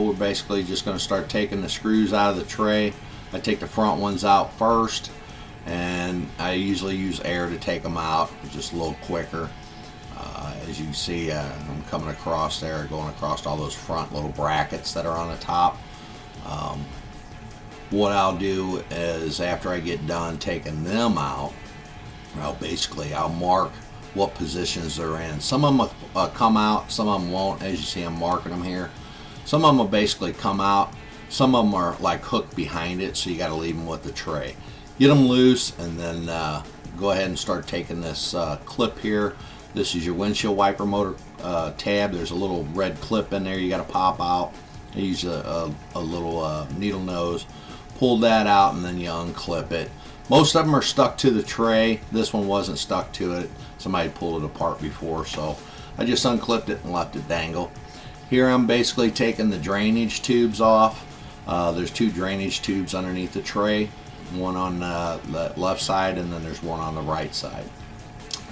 we're basically just going to start taking the screws out of the tray. I take the front ones out first, and I usually use air to take them out, just a little quicker. As you can see, I'm coming across there, going across all those front little brackets that are on the top. What I'll do is, after I get done taking them out, I'll mark what positions they're in. Some of them will come out, some of them won't. As you see, I'm marking them here. Some of them will basically come out. Some of them are like hooked behind it, so you got to leave them with the tray. Get them loose, and then go ahead and start taking this clip here. This is your windshield wiper motor tab. There's a little red clip in there you got to pop out. I use a little needle nose. Pull that out, and then you unclip it. Most of them are stuck to the tray. This one wasn't stuck to it. Somebody pulled it apart before, so I just unclipped it and left it dangle. Here I'm basically taking the drainage tubes off. There's two drainage tubes underneath the tray. One on the left side, and then there's one on the right side.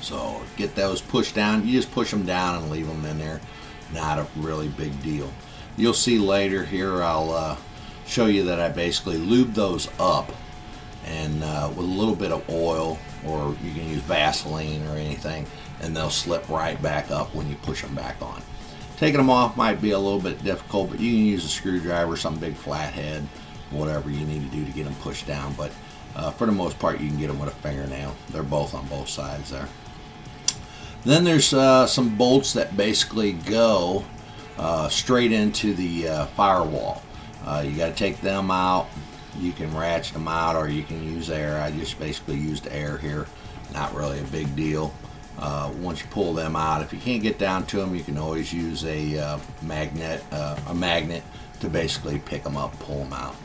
So get those pushed down. You just push them down and leave them in there. Not a really big deal. You'll see later here, I'll show you that I basically lube those up, and with a little bit of oil, or you can use Vaseline or anything, and they'll slip right back up when you push them back on. Taking them off might be a little bit difficult, but you can use a screwdriver, some big flathead, whatever you need to do to get them pushed down. But for the most part, you can get them with a fingernail. They're both on both sides there. Then there's some bolts that basically go straight into the firewall. You got to take them out. You can ratchet them out, or you can use air. I just basically used air here. Not really a big deal. Once you pull them out, if you can't get down to them, you can always use a magnet to basically pick them up, pull them out.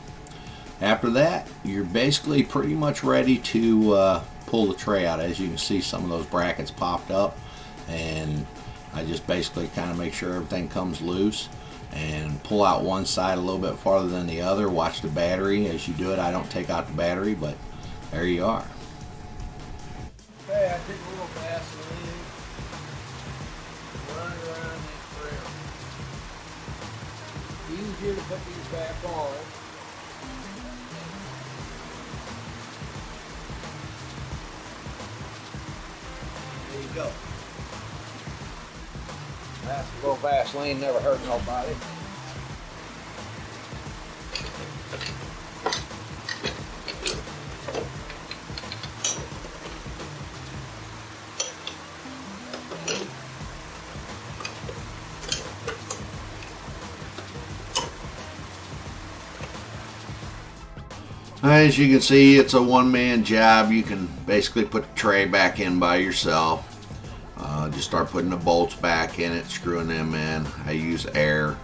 After that, you're basically pretty much ready to pull the tray out. As you can see, some of those brackets popped up, and I just basically kind of make sure everything comes loose and pull out one side a little bit farther than the other. Watch the battery as you do it. I don't take out the battery, but there you are. Okay, I take a little Vaseline, run it around these rails. Easier to put these back on. There you go. That's a little Vaseline, never hurt nobody. As you can see, it's a one-man job. You can basically put the tray back in by yourself. Just start putting the bolts back in it, screwing them in. I use air.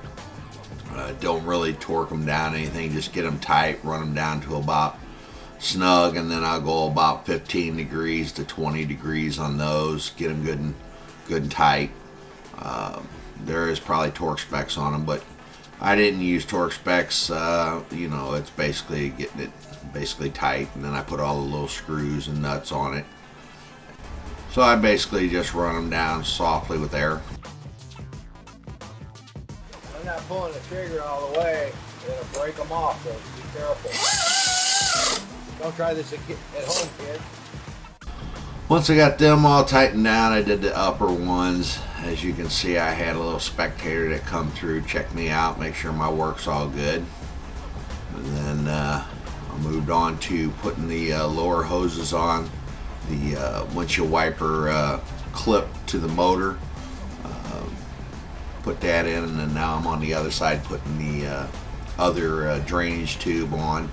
Don't really torque them down anything, just get them tight, run them down to about snug, and then I'll go about 15 degrees to 20 degrees on those, get them good and tight. There is probably torque specs on them, but I didn't use torque specs. You know, it's basically getting it basically tight, and then I put all the little screws and nuts on it. So I basically just run them down softly with air. I'm not pulling the trigger all the way, it'll break them off, so be careful. Don't try this at home, kid. Once I got them all tightened down, I did the upper ones. As you can see, I had a little spectator that come through, check me out, make sure my work's all good. And then I moved on to putting the lower hoses on, the windshield wiper clip to the motor. Put that in, and then now I'm on the other side putting the other drainage tube on.